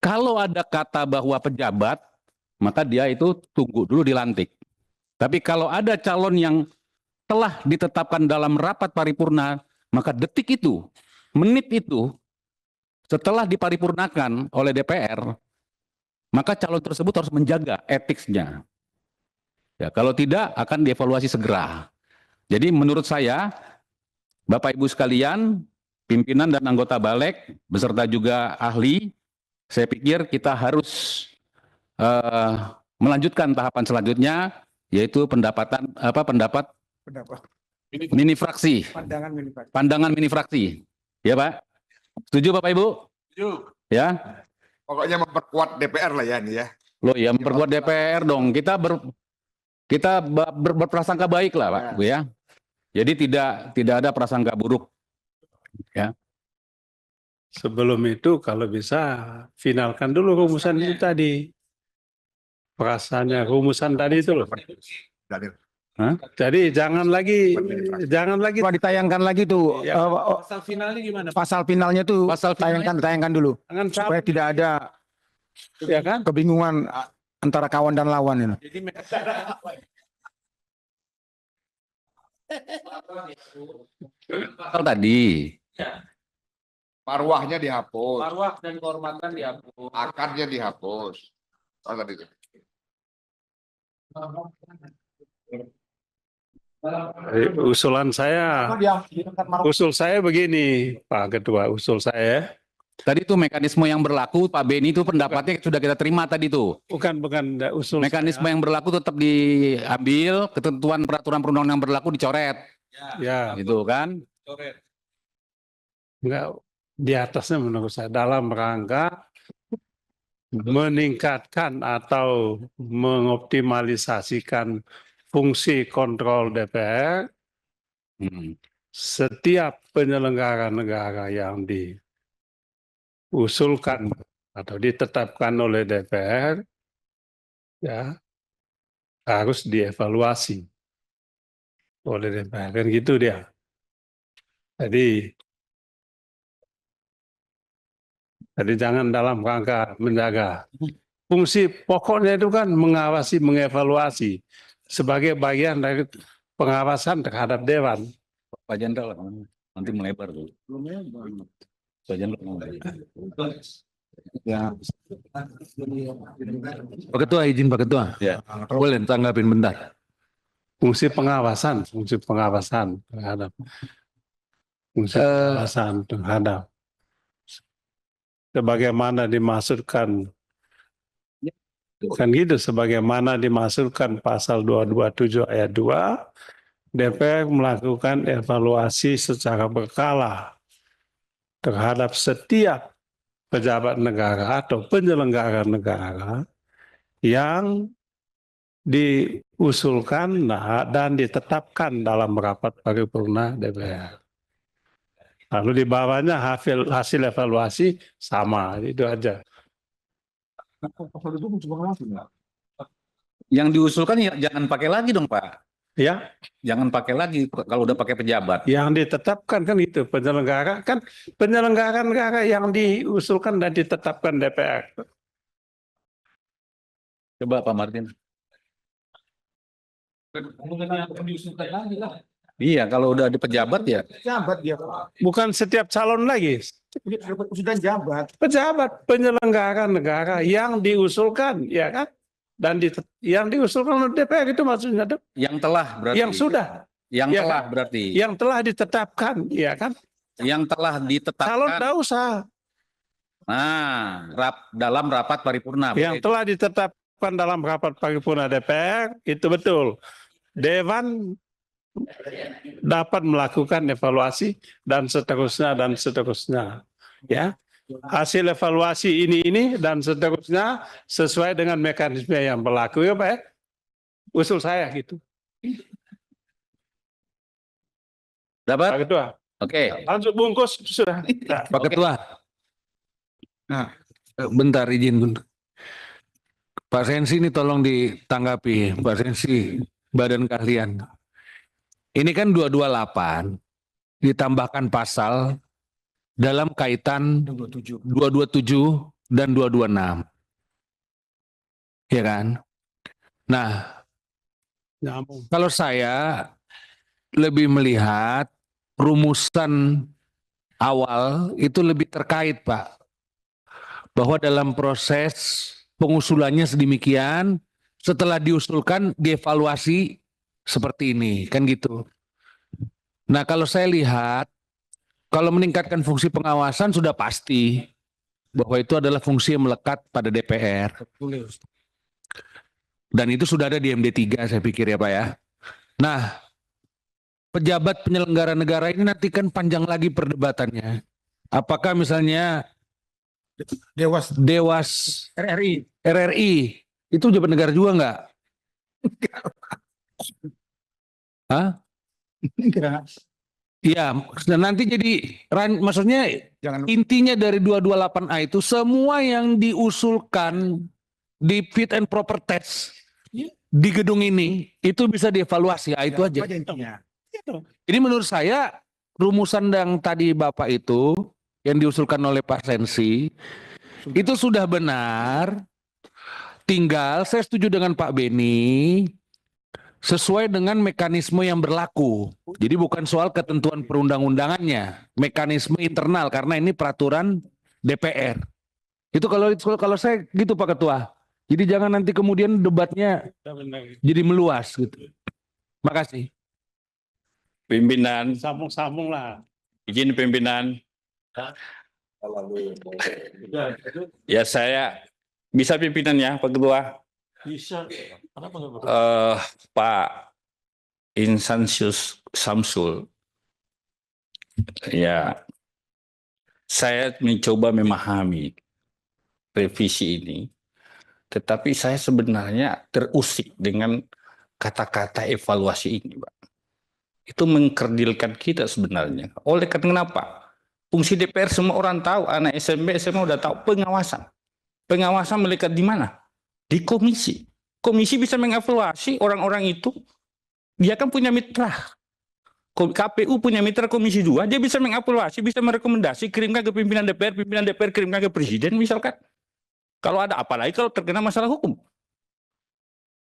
Kalau ada kata bahwa pejabat, maka dia itu tunggu dulu dilantik. Tapi kalau ada calon yang telah ditetapkan dalam rapat paripurna, maka detik itu, menit itu, setelah diparipurnakan oleh DPR, maka calon tersebut harus menjaga etiknya. Ya, kalau tidak akan dievaluasi segera. Jadi menurut saya, Bapak Ibu sekalian, pimpinan dan anggota Balek, beserta juga ahli, saya pikir kita harus melanjutkan tahapan selanjutnya, yaitu pendapat mini fraksi. Pandangan mini fraksi. Ya Pak? Setuju Bapak Ibu? Setuju. Ya. Pokoknya memperkuat DPR lah ya ini ya. Loh ya, memperkuat DPR dong. Kita berprasangka baik lah Pak Bu ya. Jadi tidak ada prasangka buruk. Ya. Sebelum itu kalau bisa finalkan dulu rumusan itu tadi. Perasaannya rumusan tadi itu loh. Jadi jangan lagi Coba ditayangkan lagi tuh Ya, pasal finalnya gimana? pasal finalnya tuh Pasal finalnya- tayangkan dulu Jangan supaya tidak ada ya kan? kebingungan antara kawan dan lawan ini. Jadi Pasal tadi. Marwahnya dihapus, marwah dan kehormatan dihapus. akarnya dihapus. Oh, tadi itu. Usul saya begini, Pak Ketua, usul saya Tadi itu mekanisme yang berlaku, Pak Beni itu pendapatnya sudah kita terima tadi tuh. bukan usul Mekanisme yang berlaku tetap diambil, ketentuan peraturan perundang-undangan yang berlaku dicoret, ya gitu kan? enggak di atasnya menurut saya dalam rangka meningkatkan atau mengoptimalisasikan fungsi kontrol DPR. Setiap penyelenggara negara yang diusulkan atau ditetapkan oleh DPR ya harus dievaluasi oleh DPR, kan gitu dia. Jadi jangan dalam rangka menjaga. Fungsi pokoknya itu kan mengawasi, mengevaluasi sebagai bagian dari pengawasan terhadap Dewan. Pak Jenderal, nanti melebar tuh. Pak Jenderal. Ya. Pak Ketua, izin Pak Ketua. Ya. Boleh tanggapin bentar. Fungsi pengawasan terhadap sebagaimana dimaksudkan kan gitu, sebagaimana dimaksudkan pasal 227 ayat 2, DPR melakukan evaluasi secara berkala terhadap setiap pejabat negara atau penyelenggara negara yang diusulkan dan ditetapkan dalam rapat paripurna DPR. Lalu di bawahnya hasil evaluasi sama, itu aja. Yang diusulkan ya jangan pakai lagi dong Pak. Ya, Jangan pakai lagi kalau udah pakai pejabat. yang ditetapkan kan itu penyelenggara negara yang diusulkan dan ditetapkan DPR. Coba Pak Martin. Iya, kalau udah di pejabat ya. Jabat dia. Bukan setiap calon lagi. Sudah jabat. Pejabat penyelenggara negara yang diusulkan, ya kan? Dan yang diusulkan oleh DPR itu maksudnya Yang telah berarti. yang sudah, Yang ya telah kan? berarti. yang telah ditetapkan, ya kan? Yang telah ditetapkan. Calon tidak usah. Nah, dalam rapat paripurna. Yang telah ditetapkan dalam rapat paripurna DPR itu betul. Dewan dapat melakukan evaluasi dan seterusnya, ya. Hasil evaluasi ini dan seterusnya sesuai dengan mekanisme yang berlaku, ya Pak ya. Usul saya gitu. Dapat? Pak Ketua. Oke. Langsung bungkus sudah. Pak Ketua. Nah, bentar izin. Pak Sensi ini tolong ditanggapi, Pak Sensi, badan keahlian. Ini kan 228 ditambahkan pasal dalam kaitan 227 dan 226. Ya kan? Nah, Nyambung. kalau saya lebih melihat rumusan awal itu lebih terkait, Pak. Bahwa dalam proses pengusulannya sedemikian, setelah diusulkan dievaluasi seperti ini, kan gitu. Nah, kalau saya lihat, kalau meningkatkan fungsi pengawasan sudah pasti bahwa itu adalah fungsi yang melekat pada DPR. Dan itu sudah ada di MD3 saya pikir ya Pak ya. Nah, pejabat penyelenggara negara ini nanti kan panjang lagi perdebatannya. Apakah misalnya Dewas RRI itu pejabat negara juga enggak? Hah? Enggak. Iya, dan nanti jadi maksudnya Jangan intinya dari 228A itu semua yang diusulkan di fit and proper test di gedung ini itu bisa dievaluasi, itu aja. intinya. Jadi menurut saya rumusan yang tadi Bapak itu yang diusulkan oleh Pak Sensi itu sudah benar. Tinggal saya setuju dengan Pak Beni sesuai dengan mekanisme yang berlaku. Jadi bukan soal ketentuan perundang-undangannya, mekanisme internal karena ini peraturan DPR. Itu kalau saya gitu Pak Ketua. Jadi jangan nanti kemudian debatnya jadi meluas gitu. Makasih. Pimpinan, Sambung-sambung lah. izin pimpinan. Ya saya bisa pimpinan ya Pak Ketua. Bisa. Kenapa nggak betul? Pak Insansius Samsul. Ya, saya mencoba memahami revisi ini. Tetapi saya sebenarnya terusik dengan kata-kata evaluasi ini, Pak. Itu mengkerdilkan kita sebenarnya. Oleh karena kenapa? Fungsi DPR semua orang tahu, anak SMP, SMA udah tahu pengawasan. Pengawasan melekat di mana? Di komisi. Komisi bisa mengevaluasi orang-orang itu. Dia kan punya mitra. KPU punya mitra komisi 2, dia bisa mengevaluasi, bisa merekomendasi, kirimkan ke pimpinan DPR kirimkan ke presiden misalkan. Kalau ada, apalagi kalau terkena masalah hukum.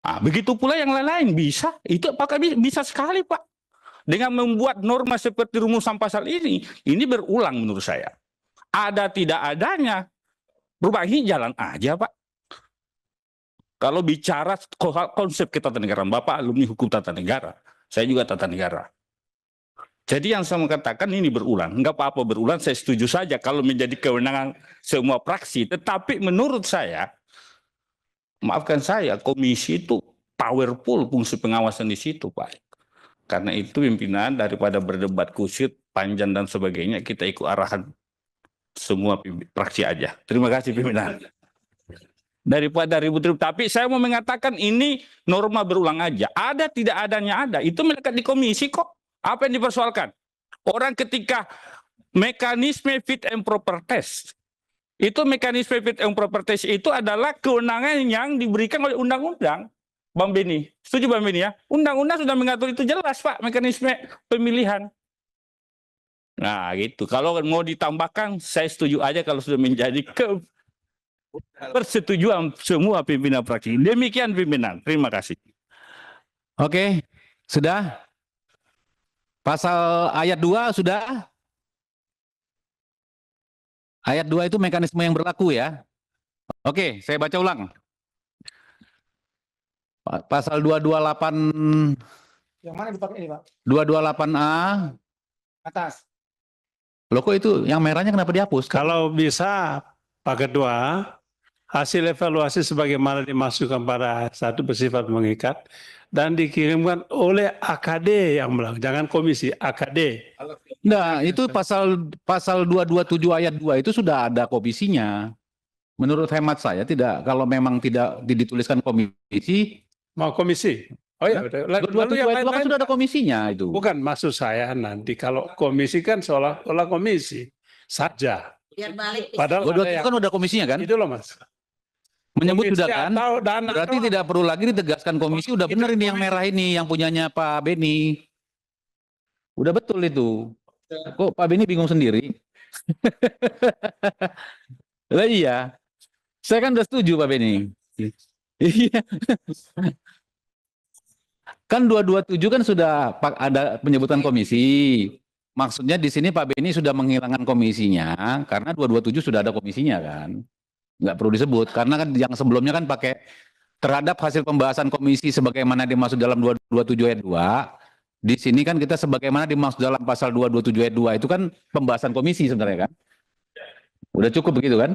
Nah, begitu pula yang lain-lain bisa. Itu apakah bisa sekali Pak. Dengan membuat norma seperti rumusan pasal ini berulang menurut saya. Ada tidak adanya, perubahan jalan aja Pak. Kalau bicara konsep ketatanegaraan, Bapak alumni hukum tata negara, saya juga tata negara. Jadi yang saya mau katakan ini berulang, enggak apa-apa berulang, saya setuju saja kalau menjadi kewenangan semua fraksi. Tetapi menurut saya, maafkan saya, komisi itu powerful fungsi pengawasan di situ Pak. Karena itu pimpinan daripada berdebat kusut, panjang dan sebagainya, kita ikut arahan semua fraksi aja. Terima kasih pimpinan. Daripada ribut-ribut, tapi saya mau mengatakan ini norma berulang aja. Ada tidak adanya ada, itu melekat di komisi kok. Apa yang dipersoalkan? Orang ketika mekanisme fit and proper test, itu mekanisme fit and proper test itu adalah kewenangan yang diberikan oleh undang-undang. Bang Beni, setuju Bang Beni ya? Undang-undang sudah mengatur itu jelas Pak, mekanisme pemilihan. Nah gitu, kalau mau ditambahkan saya setuju aja kalau sudah menjadi persetujuan semua pimpinan fraksi. Demikian pimpinan, terima kasih. Oke, sudah? Pasal ayat 2 sudah? Ayat 2 itu mekanisme yang berlaku ya. Oke, saya baca ulang. Pasal 228 Yang mana dipakai ini, Pak? 228A. Atas. Loh kok itu yang merahnya kenapa dihapus? Kalau bisa Pak Ketua, hasil evaluasi sebagaimana dimasukkan pada satu bersifat mengikat dan dikirimkan oleh AKD yang melakukan, jangan komisi, AKD. Nah, itu pasal 227 ayat 2 itu sudah ada komisinya. Menurut hemat saya tidak, kalau memang tidak dituliskan komisi, Mau komisi? Oh ya, lalu 227 yang ayat 2 kan lain-lain sudah ada komisinya itu. bukan maksud saya nanti kalau komisi kan seolah-olah komisi saja. Biar balik. Padahal ada 227 yang kan udah komisinya kan? itu loh Mas. Menyebut Komisi sudah kan? atau dana Berarti doang. tidak perlu lagi ditegaskan komisi, udah benar ini yang merah ini, yang punyanya Pak Beni. Udah betul itu. Kok Pak Beni bingung sendiri? Lah iya. Saya kan udah setuju Pak Beni. Iya. Kan 227 kan sudah ada penyebutan komisi. Maksudnya di sini Pak Beni sudah menghilangkan komisinya karena 227 sudah ada komisinya kan. Nggak perlu disebut karena kan yang sebelumnya kan pakai terhadap hasil pembahasan komisi sebagaimana dimaksud dalam 227 ayat 2. Di sini kan kita sebagaimana dimaksud dalam pasal 227 ayat 2 itu kan pembahasan komisi sebenarnya kan. Udah cukup begitu kan?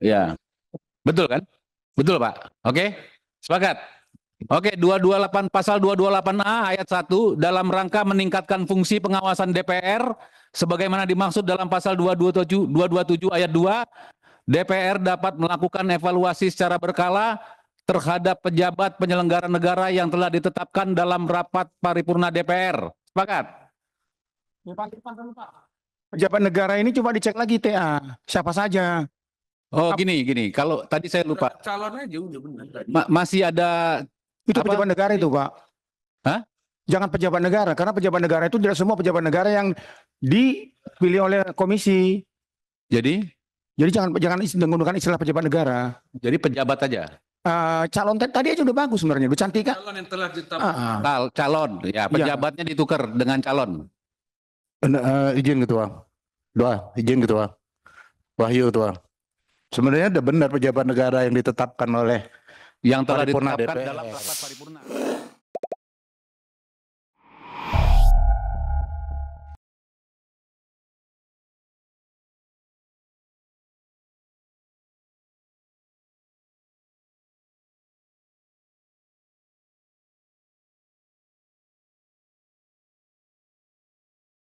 Ya. Betul kan? Betul Pak. Oke? Sepakat? Oke, 228 pasal 228A ayat 1 dalam rangka meningkatkan fungsi pengawasan DPR sebagaimana dimaksud dalam pasal 227 ayat 2, DPR dapat melakukan evaluasi secara berkala terhadap pejabat penyelenggara negara yang telah ditetapkan dalam rapat paripurna DPR. Sepakat? Pejabat negara ini coba dicek lagi TA. Siapa saja? Oh, gini. Kalau tadi saya lupa. Calon aja udah benar. Masih ada Itu Apa? pejabat negara itu, Pak. Hah? Jangan pejabat negara, karena pejabat negara itu tidak semua pejabat negara yang dipilih oleh komisi. jadi Jadi jangan menggunakan istilah pejabat negara. pejabat aja. Calon tadi aja udah bagus sebenarnya, udah cantik kan? Calon yang telah ditetapkan. Calon, ya pejabatnya ditukar dengan calon. Izin ketua. Izin ketua. Wahyu ketua. Sebenarnya udah benar pejabat negara yang ditetapkan oleh Yang telah Paripurna ditetapkan DPR. dalam rapat paripurna.